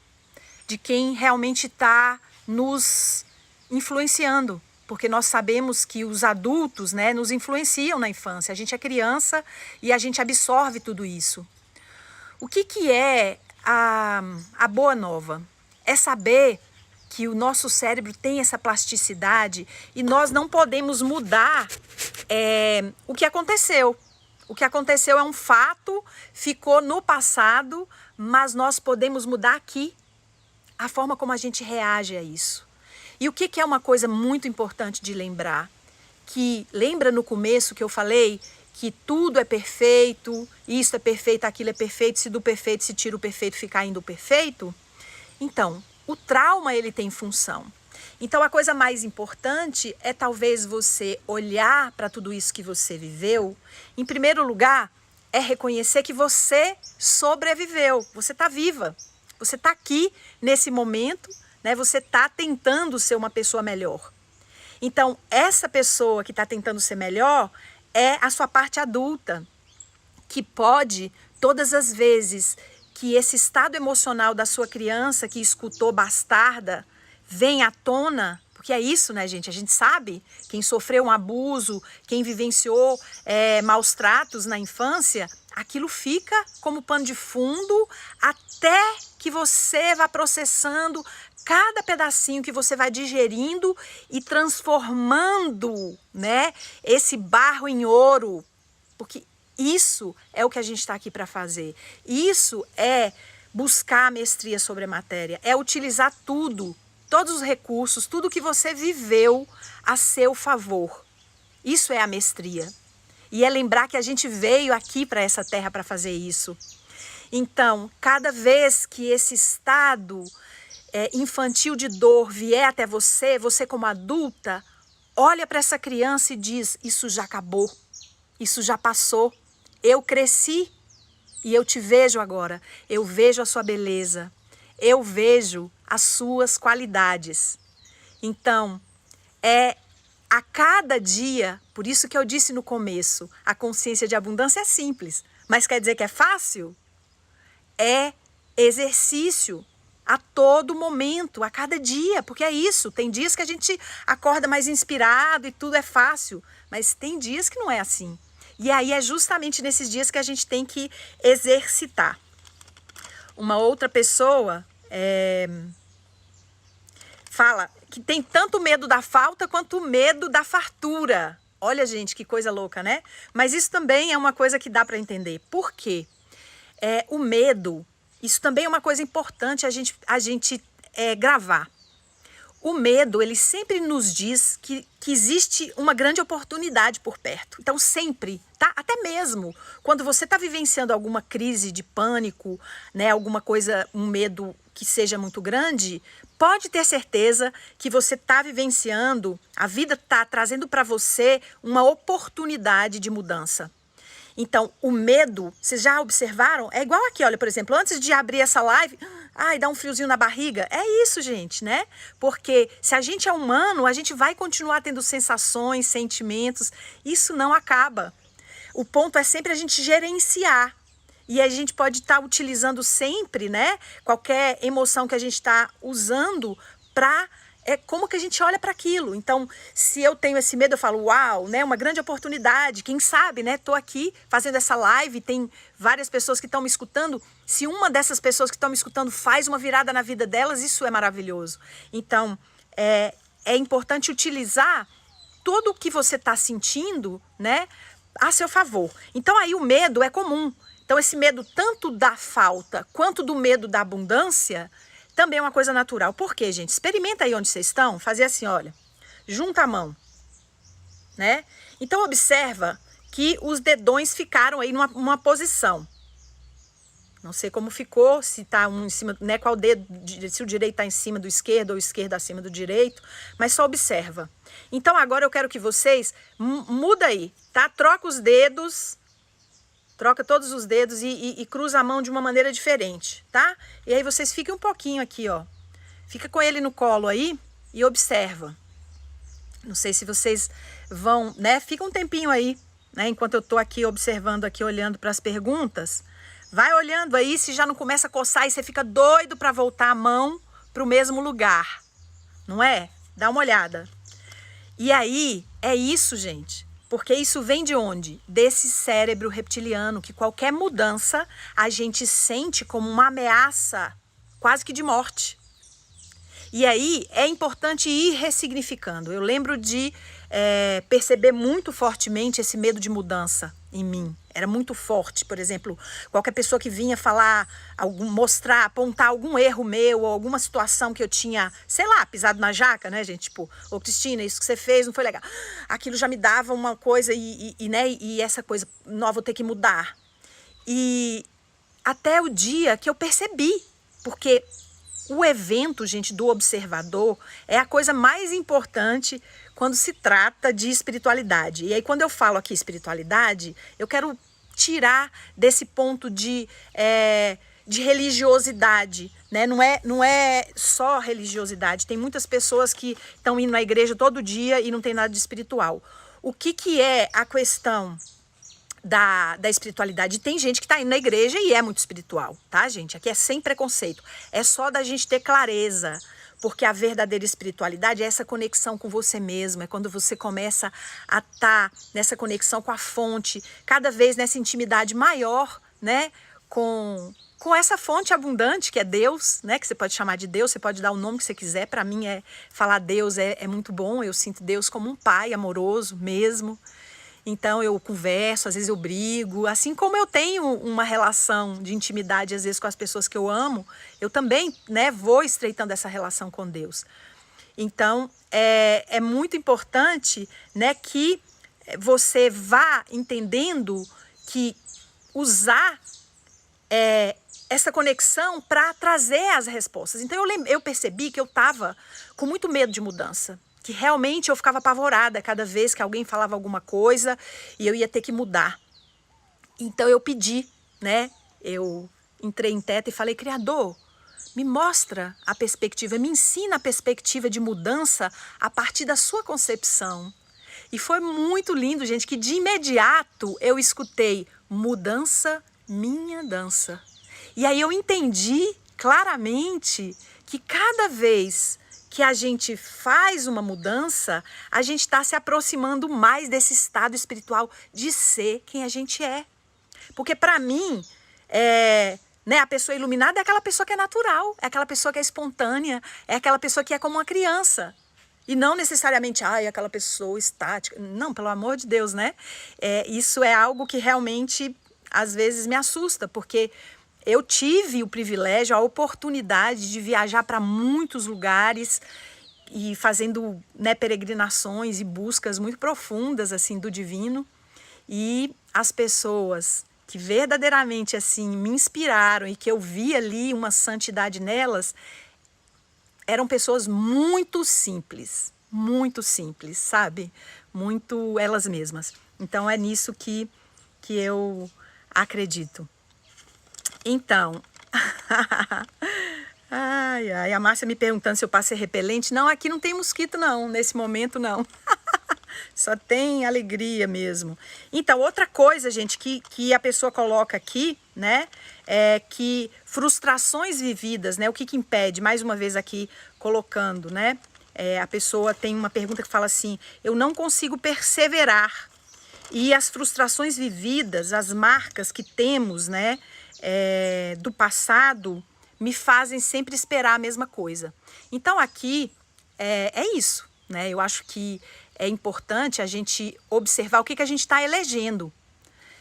de quem realmente está nos influenciando. Porque nós sabemos que os adultos, né, nos influenciam na infância. A gente é criança e a gente absorve tudo isso. O que é a boa nova? É saber que o nosso cérebro tem essa plasticidade e nós não podemos mudar o que aconteceu. O que aconteceu é um fato, ficou no passado, mas nós podemos mudar aqui a forma como a gente reage a isso. E o que é uma coisa muito importante de lembrar? Que lembra no começo que eu falei que tudo é perfeito, isso é perfeito, aquilo é perfeito, se do perfeito se tira o perfeito, fica ainda o perfeito? Então, o trauma ele tem função. Então a coisa mais importante é talvez você olhar para tudo isso que você viveu. Em primeiro lugar, é reconhecer que você sobreviveu, você está viva, você está aqui nesse momento, né? Você está tentando ser uma pessoa melhor. Então essa pessoa que está tentando ser melhor é a sua parte adulta, que pode, todas as vezes que esse estado emocional da sua criança que escutou bastarda vem à tona, porque é isso, né, gente? A gente sabe, quem sofreu um abuso, quem vivenciou maus tratos na infância, aquilo fica como pano de fundo até que você vá processando cada pedacinho, que você vai digerindo e transformando, né, esse barro em ouro, porque isso é o que a gente está aqui para fazer. Isso é buscar a mestria sobre a matéria, é utilizar tudo, todos os recursos, tudo que você viveu a seu favor. Isso é a mestria. E é lembrar que a gente veio aqui para essa terra para fazer isso. Então, cada vez que esse estado infantil de dor vier até você, você como adulta, olha para essa criança e diz: isso já acabou, isso já passou, eu cresci e eu te vejo agora, eu vejo a sua beleza, eu vejo as suas qualidades. Então, a cada dia, por isso que eu disse no começo, a consciência de abundância é simples, mas quer dizer que é fácil? É exercício a todo momento, a cada dia, porque é isso, tem dias que a gente acorda mais inspirado e tudo é fácil, mas tem dias que não é assim. E aí é justamente nesses dias que a gente tem que exercitar. Uma outra pessoa fala que tem tanto medo da falta quanto medo da fartura. Olha, gente, que coisa louca, né? Mas isso também é uma coisa que dá para entender. Por quê? O medo, isso também é uma coisa importante a gente gravar. O medo, ele sempre nos diz que existe uma grande oportunidade por perto. Então, sempre, tá? Até mesmo quando você está vivenciando alguma crise de pânico, né? Alguma coisa, um medo que seja muito grande, pode ter certeza que você está vivenciando, a vida está trazendo para você uma oportunidade de mudança. Então, o medo, vocês já observaram? É igual aqui, olha, por exemplo, antes de abrir essa live, ai, dá um friozinho na barriga. É isso, gente, né? Porque se a gente é humano, a gente vai continuar tendo sensações, sentimentos. Isso não acaba. O ponto é sempre a gente gerenciar. E a gente pode estar utilizando sempre, né? Qualquer emoção que a gente está usando para... como que a gente olha para aquilo. Então, se eu tenho esse medo, eu falo, uau, né? Uma grande oportunidade. Quem sabe, né? Tô aqui fazendo essa live, tem várias pessoas que estão me escutando. Se uma dessas pessoas que estão me escutando faz uma virada na vida delas, isso é maravilhoso. Então, é importante utilizar tudo o que você está sentindo, né? A seu favor. Então, aí o medo é comum. Então, esse medo tanto da falta quanto do medo da abundância também é uma coisa natural. Por quê, gente? Experimenta aí onde vocês estão, fazer assim, olha, junta a mão, né? Então, observa que os dedões ficaram aí numa posição. Não sei como ficou, se tá um em cima, né? Qual dedo, se o direito está em cima do esquerdo ou o esquerdo acima do direito, mas só observa. Então, agora eu quero que vocês, muda aí, tá? Troca os dedos. Troca todos os dedos e cruza a mão de uma maneira diferente, tá? E aí vocês fiquem um pouquinho aqui, ó. Fica com ele no colo aí e observa. Não sei se vocês vão, né? Fica um tempinho aí, né? Enquanto eu tô aqui observando aqui, olhando para as perguntas. Vai olhando aí, se já não começa a coçar e você fica doido para voltar a mão para o mesmo lugar. Não é? Dá uma olhada. E aí, é isso, gente. Porque isso vem de onde? Desse cérebro reptiliano, que qualquer mudança a gente sente como uma ameaça quase que de morte. E aí é importante ir ressignificando. Eu lembro de perceber muito fortemente esse medo de mudança em mim. Era muito forte. Por exemplo, qualquer pessoa que vinha falar, mostrar, apontar algum erro meu ou alguma situação que eu tinha, sei lá, pisado na jaca, né, gente? Tipo, ô Cristina, isso que você fez não foi legal. Aquilo já me dava uma coisa e essa coisa, não, vou ter que mudar. E até o dia que eu percebi, porque o evento, gente, do observador é a coisa mais importante quando se trata de espiritualidade. E aí, quando eu falo aqui espiritualidade, eu quero tirar desse ponto de religiosidade, né? Não é só religiosidade. Tem muitas pessoas que estão indo na igreja todo dia e não tem nada de espiritual. O que é a questão da espiritualidade? Tem gente que está indo na igreja e é muito espiritual, tá, gente? Aqui é sem preconceito. É só da gente ter clareza, porque a verdadeira espiritualidade é essa conexão com você mesmo, é quando você começa a estar nessa conexão com a fonte, cada vez nessa intimidade maior, né, com essa fonte abundante que é Deus, né, que você pode chamar de Deus, você pode dar o nome que você quiser. Para mim, falar Deus é muito bom. Eu sinto Deus como um pai amoroso mesmo. Então eu converso, às vezes eu brigo, assim como eu tenho uma relação de intimidade às vezes com as pessoas que eu amo, eu também, né, vou estreitando essa relação com Deus. Então é muito importante, né, que você vá entendendo que usar essa conexão para trazer as respostas. Então eu percebi que eu estava com muito medo de mudança. Que realmente eu ficava apavorada cada vez que alguém falava alguma coisa e eu ia ter que mudar. Então eu pedi, né? Eu entrei em teta e falei, Criador, me mostra a perspectiva, me ensina a perspectiva de mudança a partir da sua concepção. E foi muito lindo, gente, que de imediato eu escutei mudança, minha dança. E aí eu entendi claramente que cada vez que a gente faz uma mudança, a gente está se aproximando mais desse estado espiritual de ser quem a gente é. Porque para mim, né, a pessoa iluminada é aquela pessoa que é natural, é aquela pessoa que é espontânea, é aquela pessoa que é como uma criança. E não necessariamente, aquela pessoa estática. Não, pelo amor de Deus, né? Isso é algo que realmente, às vezes, me assusta, porque eu tive o privilégio, a oportunidade de viajar para muitos lugares e fazendo, né, peregrinações e buscas muito profundas assim do divino. E as pessoas que verdadeiramente assim me inspiraram e que eu vi ali uma santidade nelas, eram pessoas muito simples, sabe? Muito elas mesmas. Então é nisso que eu acredito. Então, ai, a Márcia me perguntando se eu passei repelente. Não, aqui não tem mosquito não, nesse momento não. Só tem alegria mesmo. Então, outra coisa, gente, que a pessoa coloca aqui, né, é que frustrações vividas, né, o que impede, mais uma vez aqui colocando, né, a pessoa tem uma pergunta que fala assim, eu não consigo perseverar. E as frustrações vividas, as marcas que temos, né, do passado, me fazem sempre esperar a mesma coisa. Então, aqui é isso, né, eu acho que é importante a gente observar o que a gente está elegendo.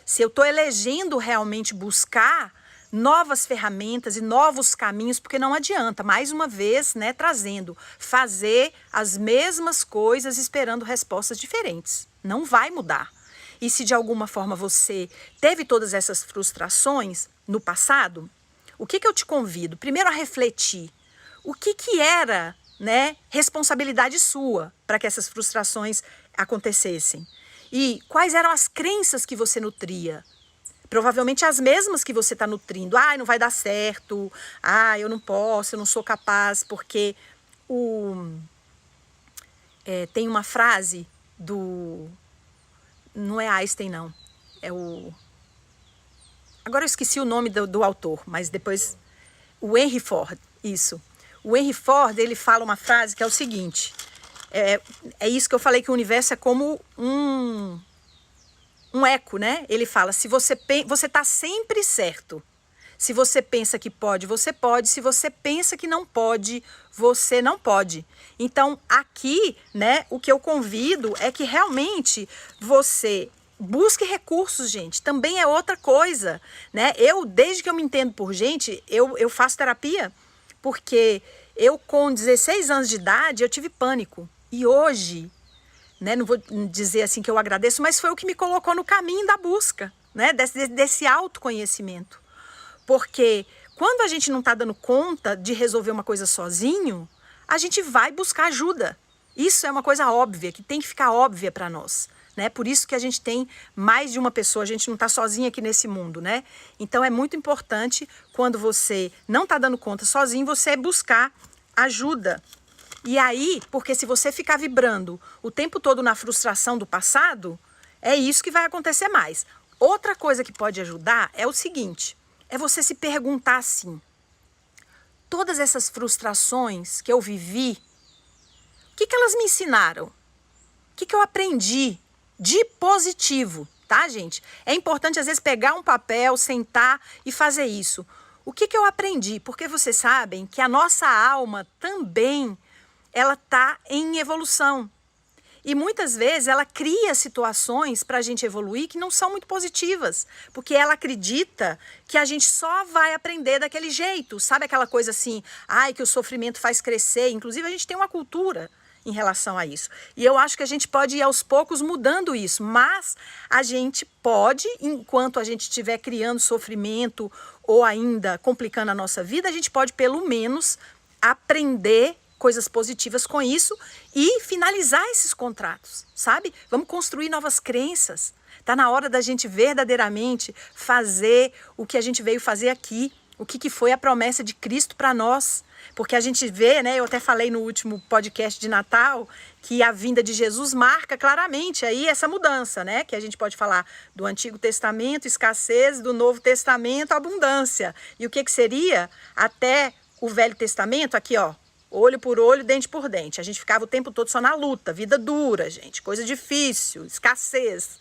Se eu estou elegendo realmente buscar novas ferramentas e novos caminhos, porque não adianta, mais uma vez, né, trazendo, fazer as mesmas coisas esperando respostas diferentes. Não vai mudar. E se de alguma forma você teve todas essas frustrações no passado, o que eu te convido? Primeiro a refletir. O que era, né, responsabilidade sua para que essas frustrações acontecessem? E quais eram as crenças que você nutria? Provavelmente as mesmas que você está nutrindo. Não vai dar certo. Eu não posso, eu não sou capaz. Porque tem uma frase do... Não é Einstein, não. É o... Agora eu esqueci o nome do autor, mas depois... O Henry Ford, isso. O Henry Ford, ele fala uma frase que é o seguinte, é isso que eu falei, que o universo é como um eco, né? Ele fala, se você está sempre certo. Se você pensa que pode, você pode. Se você pensa que não pode, você não pode. Então, aqui, né, o que eu convido é que realmente você busque recursos, gente. Também é outra coisa, né? Desde que eu me entendo por gente, eu faço terapia. Porque eu, com 16 anos de idade, eu tive pânico. E hoje, né, não vou dizer assim que eu agradeço, mas foi o que me colocou no caminho da busca, né, desse autoconhecimento. Porque quando a gente não está dando conta de resolver uma coisa sozinho, a gente vai buscar ajuda. Isso é uma coisa óbvia, que tem que ficar óbvia para nós. Né? Por isso que a gente tem mais de uma pessoa, a gente não está sozinho aqui nesse mundo, né? Então é muito importante, quando você não está dando conta sozinho, você buscar ajuda. E aí, porque se você ficar vibrando o tempo todo na frustração do passado, é isso que vai acontecer mais. Outra coisa que pode ajudar é o seguinte, é você se perguntar assim, todas essas frustrações que eu vivi, o que elas me ensinaram? O que eu aprendi de positivo, tá, gente? É importante, às vezes, pegar um papel, sentar e fazer isso. O que eu aprendi? Porque vocês sabem que a nossa alma também, ela está em evolução. E muitas vezes ela cria situações para a gente evoluir que não são muito positivas. Porque ela acredita que a gente só vai aprender daquele jeito. Sabe aquela coisa assim, que o sofrimento faz crescer. Inclusive, a gente tem uma cultura em relação a isso. E eu acho que a gente pode ir aos poucos mudando isso, mas a gente pode, enquanto a gente estiver criando sofrimento ou ainda complicando a nossa vida, a gente pode pelo menos aprender coisas positivas com isso e finalizar esses contratos, sabe? Vamos construir novas crenças. Tá na hora da gente verdadeiramente fazer o que a gente veio fazer aqui, o que foi a promessa de Cristo para nós. Porque a gente vê, né, eu até falei no último podcast de Natal, que a vinda de Jesus marca claramente aí essa mudança, né? Que a gente pode falar do Antigo Testamento, escassez, do Novo Testamento, abundância. E o que seria até o Velho Testamento? Aqui, ó, olho por olho, dente por dente. A gente ficava o tempo todo só na luta, vida dura, gente, coisa difícil, escassez.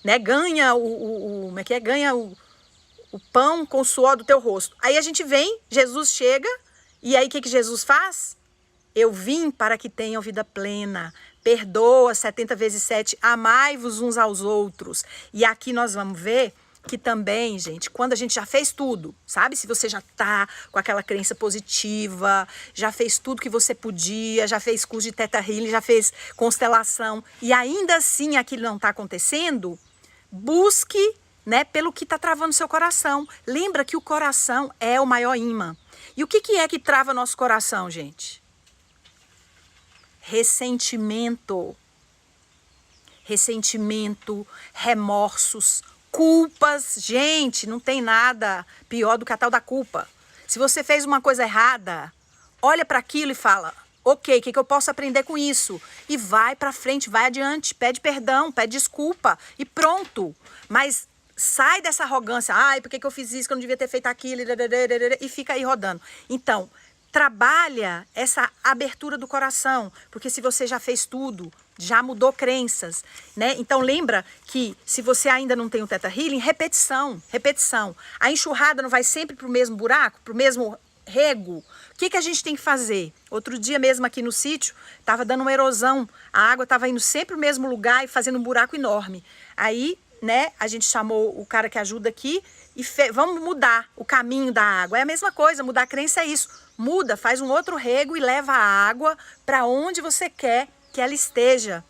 Né? Ganha como é que é? Ganha o pão com o suor do teu rosto. Aí a gente vem, Jesus chega, e aí o que Jesus faz? Eu vim para que tenham vida plena. Perdoa 70 vezes 7, amai-vos uns aos outros. E aqui nós vamos ver que também, gente, quando a gente já fez tudo, sabe? Se você já tá com aquela crença positiva, já fez tudo que você podia, já fez curso de Theta Healing, já fez constelação, e ainda assim aquilo não está acontecendo, busque né, pelo que está travando seu coração. Lembra que o coração é o maior imã. E o que é que trava nosso coração, gente? Ressentimento. Ressentimento, remorsos, culpas. Gente, não tem nada pior do que a tal da culpa. Se você fez uma coisa errada, olha para aquilo e fala, ok, o que eu posso aprender com isso? E vai para frente, vai adiante, pede perdão, pede desculpa e pronto. Mas sai dessa arrogância, ai, por que eu fiz isso, que eu não devia ter feito aquilo, e fica aí rodando. Então, trabalha essa abertura do coração, porque se você já fez tudo, já mudou crenças, né? Então lembra que se você ainda não tem o Theta Healing, repetição, repetição. A enxurrada não vai sempre para o mesmo buraco, para o mesmo rego. O que a gente tem que fazer? Outro dia mesmo aqui no sítio, estava dando uma erosão, a água estava indo sempre no mesmo lugar e fazendo um buraco enorme. Aí, né, a gente chamou o cara que ajuda aqui e vamos mudar o caminho da água. É a mesma coisa, mudar a crença é isso. Muda, faz um outro rego e leva a água para onde você quer que ela esteja.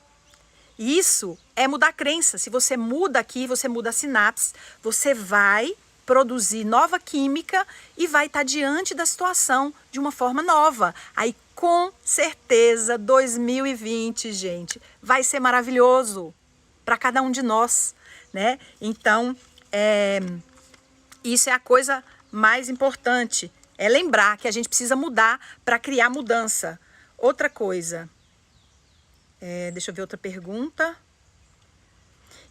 Isso é mudar a crença. Se você muda aqui, você muda a sinapse, você vai produzir nova química e vai estar diante da situação de uma forma nova. Aí, com certeza, 2020, gente, vai ser maravilhoso para cada um de nós, né? Então, isso é a coisa mais importante. É lembrar que a gente precisa mudar para criar mudança. Outra coisa. Deixa eu ver outra pergunta.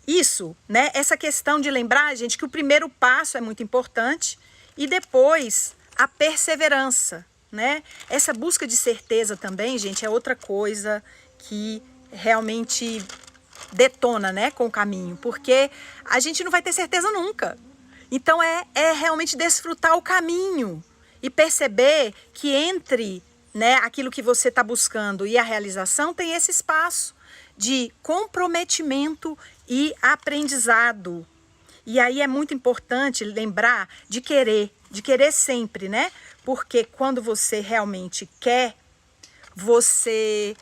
Isso, né? Essa questão de lembrar, gente, que o primeiro passo é muito importante e depois a perseverança, né? Essa busca de certeza também, gente, é outra coisa que realmente detona, né, com o caminho, porque a gente não vai ter certeza nunca. Então é realmente desfrutar o caminho e perceber que entre, né, aquilo que você está buscando e a realização tem esse espaço de comprometimento e aprendizado. E aí é muito importante lembrar de querer sempre, né? Porque quando você realmente quer, você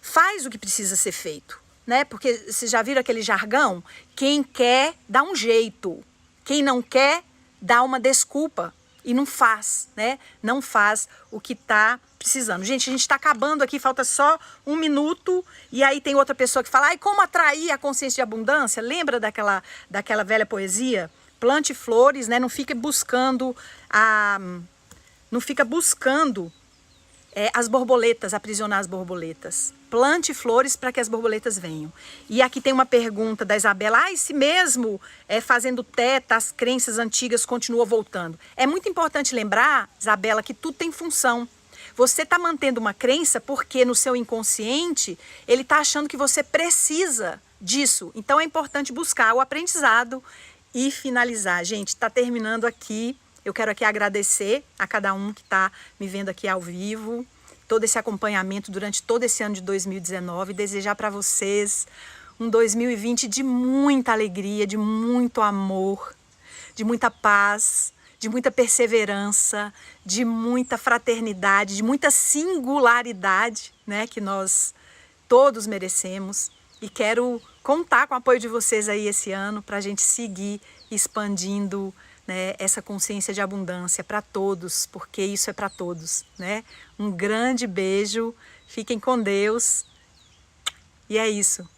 faz o que precisa ser feito, né? Porque vocês já viram aquele jargão? Quem quer dá um jeito, quem não quer dá uma desculpa. E não faz, né? Não faz o que está precisando. Gente, a gente está acabando aqui, falta só 1 minuto. E aí tem outra pessoa que fala, ai, como atrair a consciência de abundância? Lembra daquela velha poesia? Plante flores, né? Não fica buscando as borboletas, aprisionar as borboletas. Plante flores para que as borboletas venham. E aqui tem uma pergunta da Isabela. Se mesmo fazendo teta, as crenças antigas continuam voltando. É muito importante lembrar, Isabela, que tudo tem função. Você está mantendo uma crença porque no seu inconsciente ele está achando que você precisa disso. Então é importante buscar o aprendizado e finalizar. Gente, está terminando aqui. Eu quero aqui agradecer a cada um que está me vendo aqui ao vivo, todo esse acompanhamento durante todo esse ano de 2019, desejar para vocês um 2020 de muita alegria, de muito amor, de muita paz, de muita perseverança, de muita fraternidade, de muita singularidade, né, que nós todos merecemos. E quero contar com o apoio de vocês aí esse ano para a gente seguir expandindo, né, essa consciência de abundância para todos, porque isso é para todos, né? Um grande beijo, fiquem com Deus e é isso.